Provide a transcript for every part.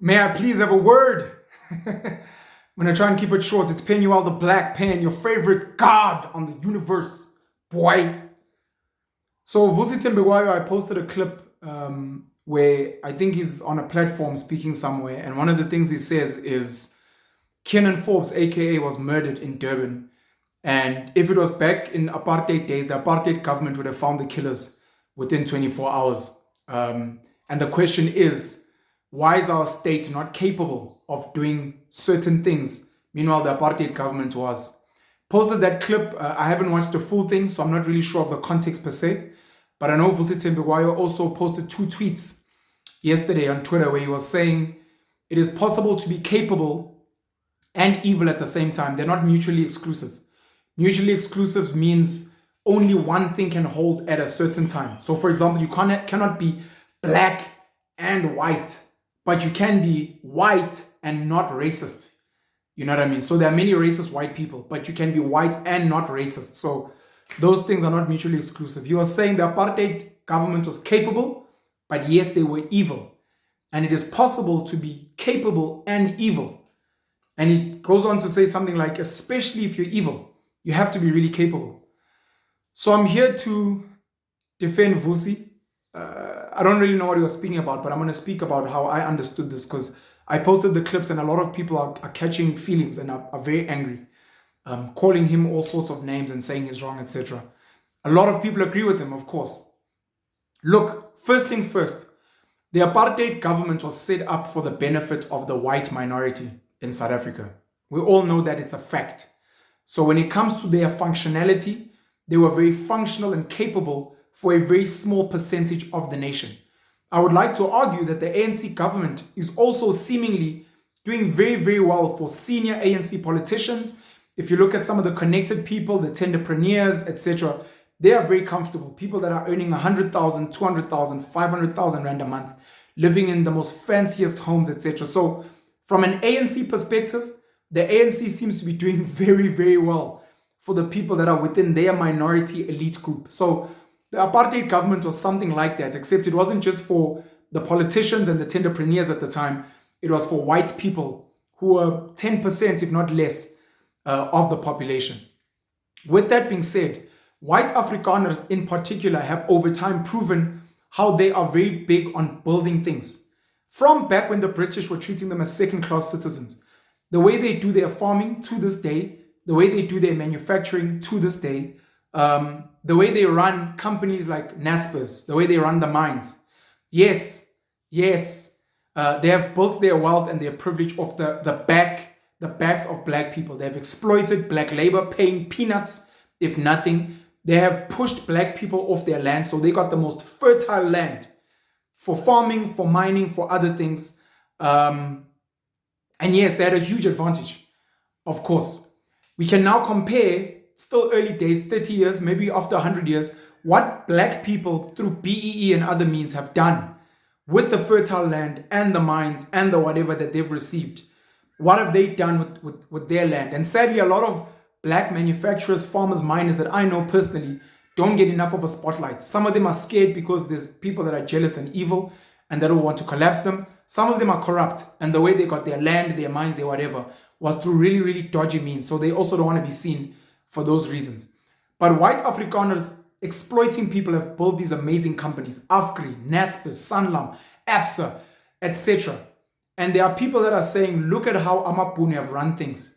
May I please have a word? I'm gonna try and keep it short. It's Penuel the Black Pen, your favorite god on the universe, boy. So Vusi Thembekwayo, I posted a clip where I think he's on a platform speaking somewhere, and one of the things he says is Kenan Forbes, aka, was murdered in Durban. And if it was back in apartheid days, the apartheid government would have found the killers within 24 hours. And the question is, why is our state not capable of doing certain things? Meanwhile, the apartheid government was. Posted that clip. I haven't watched the full thing, so I'm not really sure of the context per se. But I know Vusi Thembekwayo also posted 2 tweets yesterday on Twitter where he was saying it is possible to be capable and evil at the same time. They're not mutually exclusive. Mutually exclusive means only one thing can hold at a certain time. So, for example, you cannot be black and white, but you can be white and not racist. You know what I mean? So there are many racist white people, but you can be white and not racist. So those things are not mutually exclusive. He was saying the apartheid government was capable, but yes, they were evil. And it is possible to be capable and evil. And he goes on to say something like, especially if you're evil, you have to be really capable. So I'm here to defend Vusi. I don't really know what he was speaking about, but I'm going to speak about how I understood this, because I posted the clips and a lot of people are catching feelings and are very angry, calling him all sorts of names and saying he's wrong, etc. A lot of people agree with him, of course. Look, first things first, the apartheid government was set up for the benefit of the white minority in South Africa. We all know that it's a fact. So when it comes to their functionality, they were very functional and capable for a very small percentage of the nation. I would like to argue that the ANC government is also seemingly doing very, very well for senior ANC politicians. If you look at some of the connected people, the tenderpreneurs, etc., they are very comfortable. People that are earning 100,000, 200,000, 500,000 rand a month, living in the most fanciest homes, etc. So from an ANC perspective, the ANC seems to be doing very, very well for the people that are within their minority elite group. So the apartheid government was something like that, except it wasn't just for the politicians and the tenderpreneurs at the time. It was for white people who were 10%, if not less, of the population. With that being said, white Afrikaners in particular have over time proven how they are very big on building things. From back when the British were treating them as second-class citizens, the way they do their farming to this day, the way they do their manufacturing to this day, the way they run companies like Naspers, the way they run the mines. Yes, they have built their wealth and their privilege off the backs of black people. They have exploited black labor, paying peanuts, if nothing. They have pushed black people off their land, so they got the most fertile land for farming, for mining, for other things. And yes, they had a huge advantage, of course. We can now compare, still early days, 30 years, maybe after 100 years, what black people through BEE and other means have done with the fertile land and the mines and the whatever that they've received. What have they done with their land? And sadly, a lot of black manufacturers, farmers, miners that I know personally don't get enough of a spotlight. Some of them are scared because there's people that are jealous and evil and that will want to collapse them. Some of them are corrupt, and the way they got their land, their mines, their whatever, was through really, really dodgy means. So they also don't want to be seen for those reasons. But white Afrikaners exploiting people have built these amazing companies, Afgri, Naspers, Sanlam, Absa, etc. And there are people that are saying, look at how Amapuni have run things.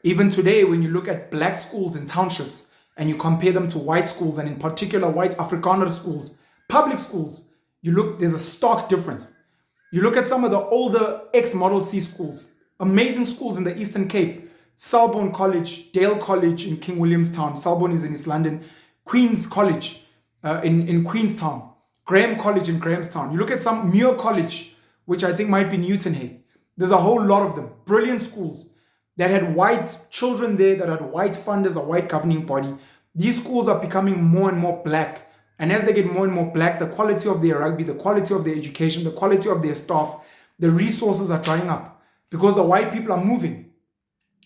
Even today, when you look at black schools in townships and you compare them to white schools, and in particular white Afrikaner schools, public schools, there's a stark difference. You look at some of the older ex-Model C schools, amazing schools in the Eastern Cape, Selborne College, Dale College in King Williamstown, Selborne is in East London, Queen's College in Queenstown, Graham College in Grahamstown. You look at some Muir College, which I think might be Newton Hay. There's a whole lot of them, brilliant schools that had white children there, that had white funders, a white governing body. These schools are becoming more and more black. And as they get more and more black, the quality of their rugby, the quality of their education, the quality of their staff, the resources are drying up because the white people are moving.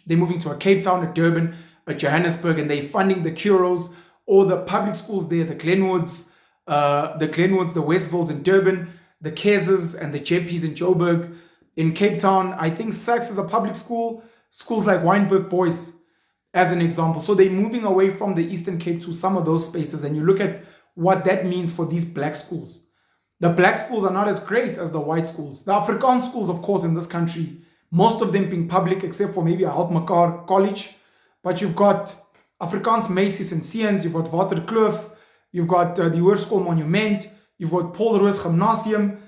They're moving to a Cape Town, a Durban, a Johannesburg, and they're funding the Curos or the public schools there, the Glenwoods, the Westvilles in Durban, the Kezes and the Jeppies in Joburg, in Cape Town. I think Sachs is a public school. Schools like Wynberg Boys, as an example. So they're moving away from the Eastern Cape to some of those spaces. And you look at what that means for these black schools. The black schools are not as great as the white schools. The Afrikaans schools, of course, in this country, most of them being public, except for maybe a Altmekaar College. But you've got Afrikaans Macy's and Seuns, you've got Waterkloof, you've got the Hoërskool Monument, you've got Paul Roos Gymnasium.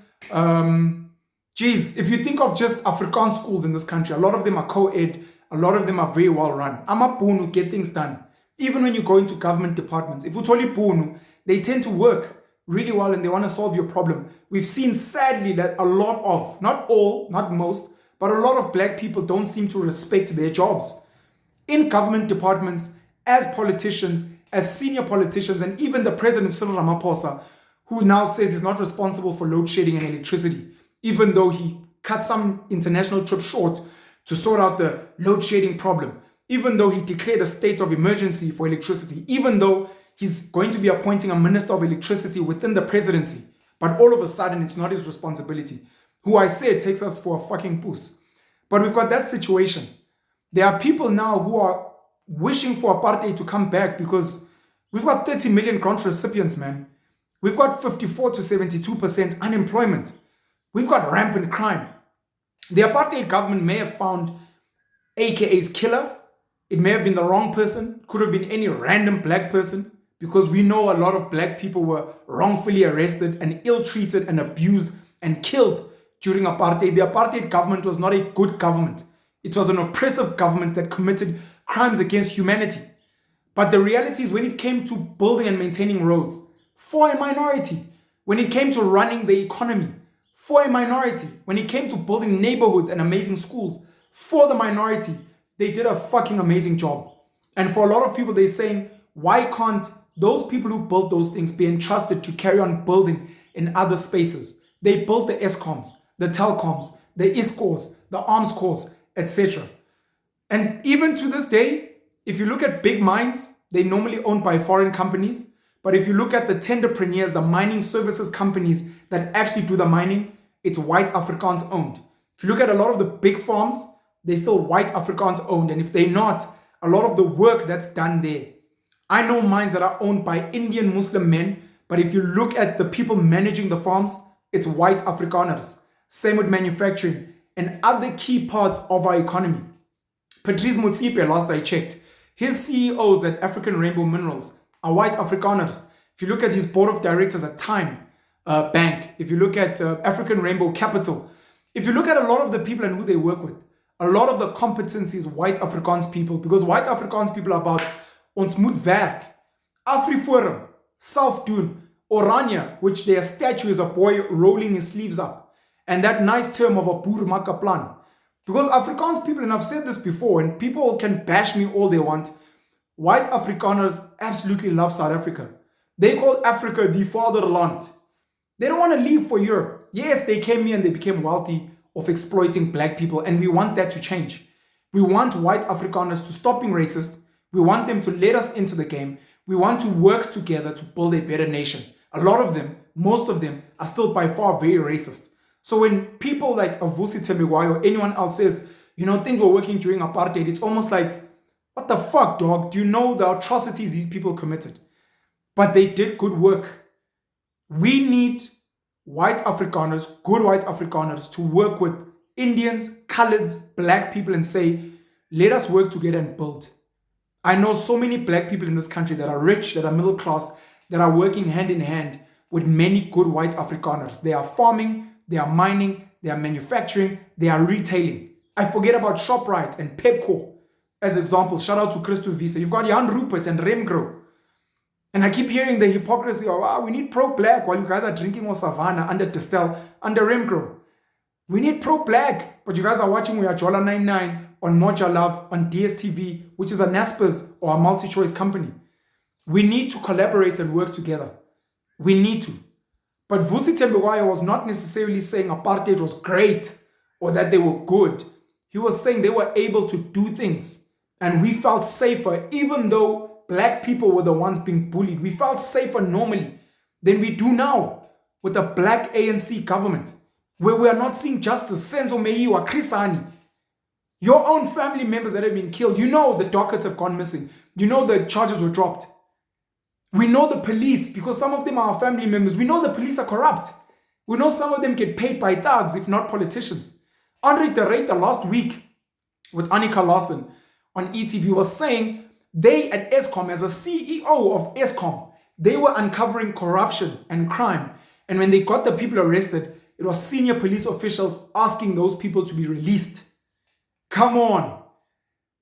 Geez, if you think of just Afrikaans schools in this country, a lot of them are co-ed, a lot of them are very well run. Amapunu get things done. Even when you go into government departments, if utoli Punu, they tend to work really well and they want to solve your problem. We've seen sadly that a lot of, not all, not most, but a lot of black people don't seem to respect their jobs. In government departments, as politicians, as senior politicians, and even the president, Cyril Ramaphosa, who now says he's not responsible for load shedding and electricity, even though he cut some international trip short to sort out the load shedding problem, even though he declared a state of emergency for electricity, even though he's going to be appointing a minister of electricity within the presidency, but all of a sudden it's not his responsibility, who I said takes us for a fucking puss. But we've got that situation. There are people now who are wishing for apartheid to come back because we've got 30 million grant recipients, man. We've got 54 to 72% unemployment. We've got rampant crime. The apartheid government may have found AKA's killer. It may have been the wrong person. Could have been any random black person, because we know a lot of black people were wrongfully arrested and ill-treated and abused and killed during apartheid. The apartheid government was not a good government. It was an oppressive government that committed crimes against humanity. But the reality is, when it came to building and maintaining roads, for a minority, when it came to running the economy, for a minority, when it came to building neighborhoods and amazing schools, for the minority, they did a fucking amazing job. And for a lot of people, they're saying, why can't those people who built those things be entrusted to carry on building in other spaces? They built the ESCOMs, the telecoms, the ISCOs, the arms corps, etc. And even to this day, if you look at big mines, they're normally owned by foreign companies. But if you look at the tenderpreneurs, the mining services companies that actually do the mining, it's white Afrikaans owned. If you look at a lot of the big farms, they're still white Afrikaans owned. And if they're not, a lot of the work that's done there. I know mines that are owned by Indian Muslim men, but if you look at the people managing the farms, it's white Afrikaners. Same with manufacturing and other key parts of our economy. Patrice Motsepe, last I checked, his CEOs at African Rainbow Minerals are white Afrikaners. If you look at his board of directors at Time Bank, if you look at African Rainbow Capital, if you look at a lot of the people and who they work with, a lot of the competency is white Afrikaans people, because white Afrikaans people are about ons moet werk, AfriForum, self-doen, Oranje, which their statue is a boy rolling his sleeves up, and that nice term of a boer maak 'n plan. Because Afrikaans people, and I've said this before, and people can bash me all they want, white Afrikaners absolutely love South Africa. They call Africa the fatherland. They don't want to leave for Europe. Yes, they came here and they became wealthy of exploiting black people, and we want that to change. We want white Afrikaners to stop being racist. We want them to let us into the game. We want to work together to build a better nation. A lot of them, most of them, are still by far very racist. So when people like Vusi Thembekwayo or anyone else says, you know, things were working during apartheid, it's almost like, what the fuck, dog? Do you know the atrocities these people committed? But they did good work. We need white Afrikaners, good white Afrikaners, to work with Indians, coloreds, black people and say, let us work together and build. I know so many black people in this country that are rich, that are middle class, that are working hand in hand with many good white Afrikaners. They are farming, they are mining, they are manufacturing, they are retailing. I forget about ShopRite and Pepco as examples. Shout out to Christo Visa. You've got Jan Rupert and Remgro. And I keep hearing the hypocrisy of, we need pro-black while you guys are drinking on Savannah under Distel, under Remgro. We need pro-black, but you guys are watching Uyajola 99 on Moja Love, on DSTV, which is a Naspers or a multi-choice company. We need to collaborate and work together. We need to. But Vusi Thembekwayo was not necessarily saying apartheid was great or that they were good. He was saying they were able to do things. And we felt safer, even though black people were the ones being bullied. We felt safer normally than we do now with the black ANC government. where we are not seeing justice. Senzo Meiwa, Krisani, your own family members that have been killed. You know the dockets have gone missing. You know the charges were dropped. We know the police, because some of them are our family members. We know the police are corrupt. We know some of them get paid by thugs, if not politicians. Andre de Ruyter last week with Annika Lawson on ETV was saying they at Eskom, as a CEO of Eskom, they were uncovering corruption and crime. And when they got the people arrested, it was senior police officials asking those people to be released. Come on.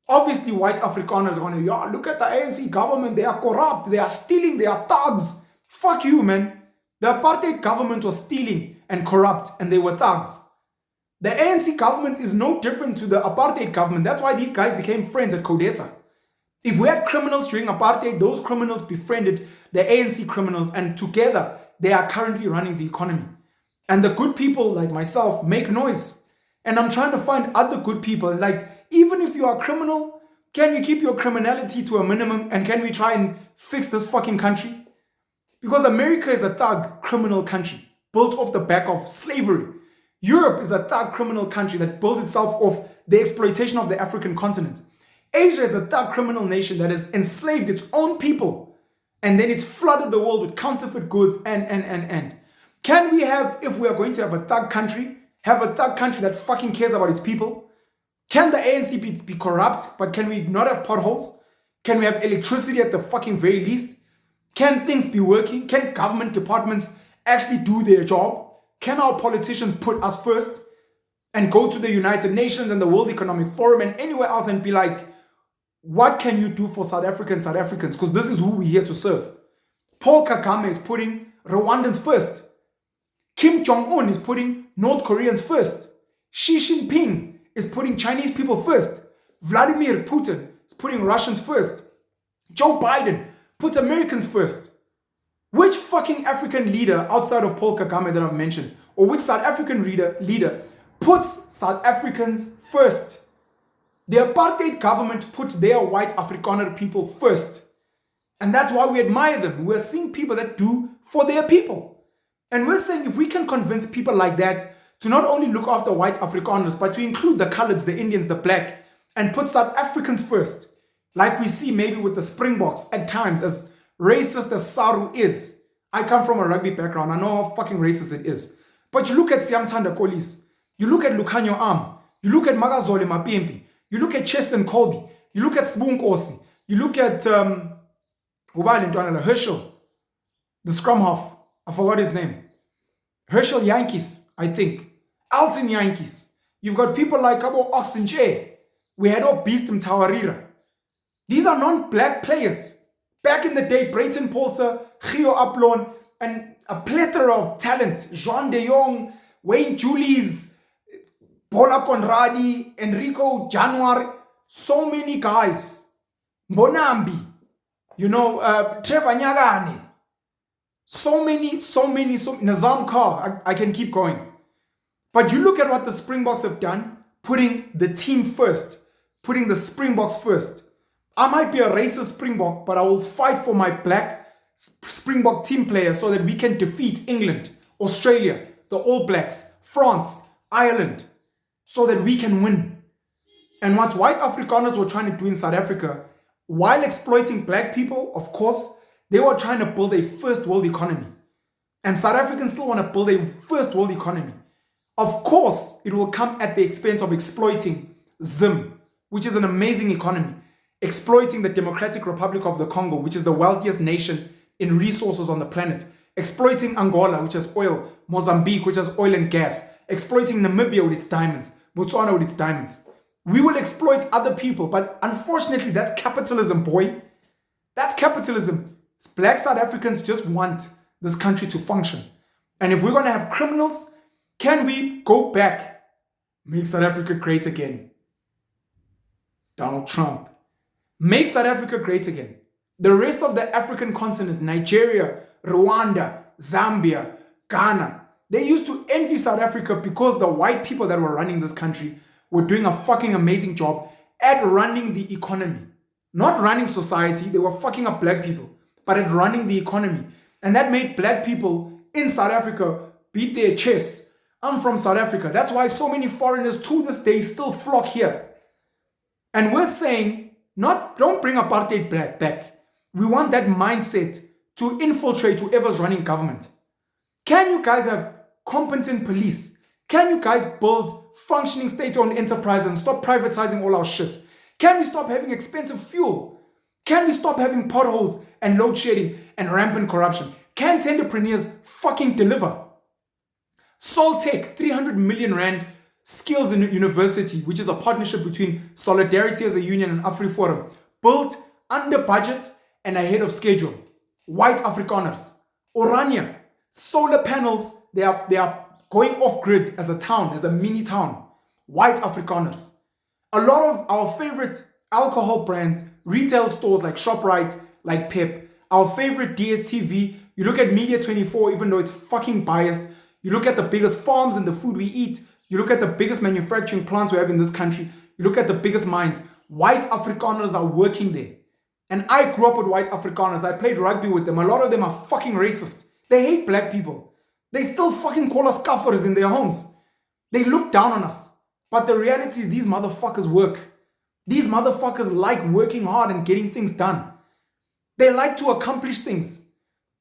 Obviously, white Afrikaners are going to, yeah, look at the ANC government. They are corrupt. They are stealing. They are thugs. Fuck you, man. The apartheid government was stealing and corrupt, and they were thugs. The ANC government is no different to the apartheid government. That's why these guys became friends at CODESA. If we had criminals during apartheid, those criminals befriended the ANC criminals, and together they are currently running the economy. And the good people like myself make noise. And I'm trying to find other good people. Like, even if you are a criminal, can you keep your criminality to a minimum? And can we try and fix this fucking country? Because America is a thug criminal country built off the back of slavery. Europe is a thug criminal country that built itself off the exploitation of the African continent. Asia is a thug criminal nation that has enslaved its own people. And then it's flooded the world with counterfeit goods and. Can we have, if we are going to have a thug country, have a thug country that fucking cares about its people? Can the ANC be corrupt, but can we not have potholes? Can we have electricity at the fucking very least? Can things be working? Can government departments actually do their job? Can our politicians put us first and go to the United Nations and the World Economic Forum and anywhere else and be like, what can you do for South Africans? Because this is who we're here to serve. Paul Kagame is putting Rwandans first. Kim Jong-un is putting North Koreans first. Xi Jinping is putting Chinese people first. Vladimir Putin is putting Russians first. Joe Biden puts Americans first. Which fucking African leader outside of Paul Kagame that I've mentioned, or which South African leader puts South Africans first? The apartheid government put their white Afrikaner people first. And that's why we admire them. We're seeing people that do for their people. And we're saying if we can convince people like that to not only look after white Afrikaners, but to include the coloreds, the Indians, the black, and put South Africans first, like we see maybe with the Springboks at times, as racist as Saru is. I come from a rugby background. I know how fucking racist it is. But you look at Siamtanda Kolis, you look at Lukhanyo Am, you look at Magazole Mapimpi, you look at Cheston Colby, you look at Sibung Osi, you look at Herschel, the scrum half, I forgot his name. Herschel Yankees, I think. Alton Yankees. You've got people like Abo Oxenche. We had Beast Tawarira. These are non-black players. Back in the day, Brayton Polser, Gio Aplon, and a plethora of talent. Jean de Jong, Wayne Julies, Bola Conradi, Enrico Januar. So many guys. Mbonambi. Trevor Nyagane. So many, Nazam Kar, I can keep going. But you look at what the Springboks have done, putting the team first, putting the Springboks first. I might be a racist Springbok, but I will fight for my black Springbok team players so that we can defeat England, Australia, the All Blacks, France, Ireland, so that we can win. And what white Afrikaners were trying to do in South Africa, while exploiting black people, of course, they were trying to build a first world economy. And South Africans still want to build a first world economy. Of course, it will come at the expense of exploiting Zim, which is an amazing economy. Exploiting the Democratic Republic of the Congo, which is the wealthiest nation in resources on the planet. Exploiting Angola, which has oil. Mozambique, which has oil and gas. Exploiting Namibia with its diamonds. Botswana with its diamonds. We will exploit other people, but unfortunately, that's capitalism, boy. That's capitalism. Black South Africans just want this country to function. And if we're going to have criminals, can we go back? Make South Africa great again. Donald Trump. Make South Africa great again. The rest of the African continent, Nigeria, Rwanda, Zambia, Ghana, they used to envy South Africa because the white people that were running this country were doing a fucking amazing job at running the economy. Not running society, they were fucking up black people, but at running the economy. And that made black people in South Africa beat their chests I'm from South Africa. That's why so many foreigners to this day still flock here. And we're saying, don't bring apartheid back. We want that mindset to infiltrate whoever's running government. Can you guys have competent police? Can you guys build functioning state-owned enterprise and stop privatizing all our shit? Can we stop having expensive fuel? Can we stop having potholes and load shedding and rampant corruption? Can entrepreneurs fucking deliver? Soltech, 300 million rand skills in university, which is a partnership between Solidarity as a union and AfriForum, built under budget and ahead of schedule. White Afrikaners. Orania, solar panels, they are going off grid as a town, as a mini town. White Afrikaners. A lot of our favorite alcohol brands, retail stores like ShopRite, like Pep, our favorite DSTV, you look at Media 24, even though it's fucking biased, you look at the biggest farms and the food we eat, you look at the biggest manufacturing plants we have in this country, you look at the biggest mines, white Afrikaners are working there. And I grew up with white Afrikaners, I played rugby with them, a lot of them are fucking racist. They hate black people. They still fucking call us kafirs in their homes. They look down on us. But the reality is these motherfuckers work. These motherfuckers like working hard and getting things done. They like to accomplish things.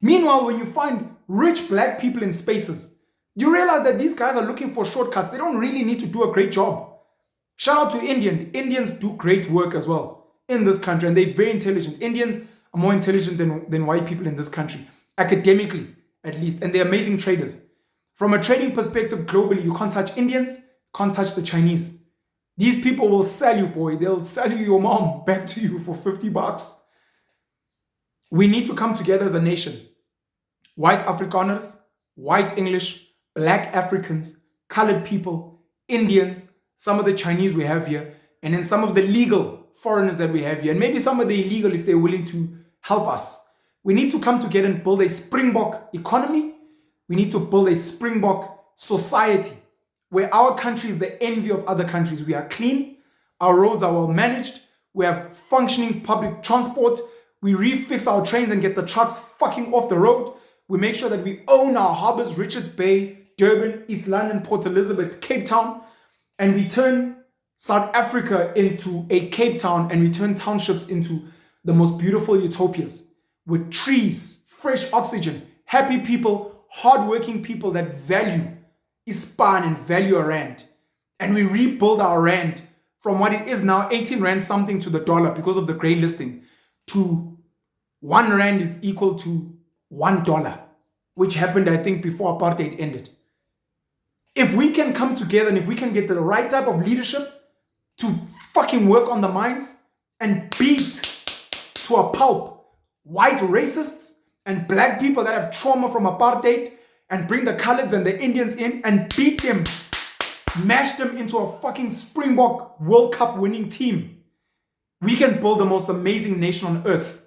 Meanwhile, when you find rich black people in spaces, you realize that these guys are looking for shortcuts. They don't really need to do a great job. Shout out to Indians. Indians do great work as well in this country, and they're very intelligent. Indians are more intelligent than white people in this country, academically at least, and they're amazing traders. From a trading perspective globally, you can't touch Indians, can't touch the Chinese. These people will sell you, boy. They'll sell you your mom back to you for 50 bucks. We need to come together as a nation. White Afrikaners, white English, black Africans, colored people, Indians, some of the Chinese we have here, and then some of the legal foreigners that we have here, and maybe some of the illegal if they're willing to help us. We need to come together and build a Springbok economy. We need to build a Springbok society where our country is the envy of other countries. We are clean, our roads are well managed, we have functioning public transport, we refix our trains and get the trucks fucking off the road. We make sure that we own our harbors, Richards Bay, Durban, East London, Port Elizabeth, Cape Town, and we turn South Africa into a Cape Town, and we turn townships into the most beautiful utopias with trees, fresh oxygen, happy people, hardworking people that value Ispan and value a rand. And we rebuild our rand from what it is now, 18 rand something to the dollar because of the grey listing, to 1 rand is equal to $1, which happened, I think, before apartheid ended. If we can come together and if we can get the right type of leadership to fucking work on the minds and beat to a pulp white racists and black people that have trauma from apartheid, and bring the coloreds and the Indians in and beat them, mash them into a fucking Springbok World Cup winning team, we can build the most amazing nation on earth.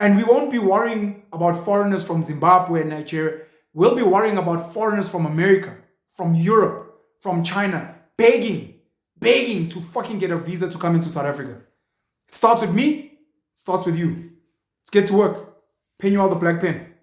And we won't be worrying about foreigners from Zimbabwe and Nigeria. We'll be worrying about foreigners from America, from Europe, from China, begging to fucking get a visa to come into South Africa. It starts with me, it starts with you. Let's get to work. Pen you out the black pen.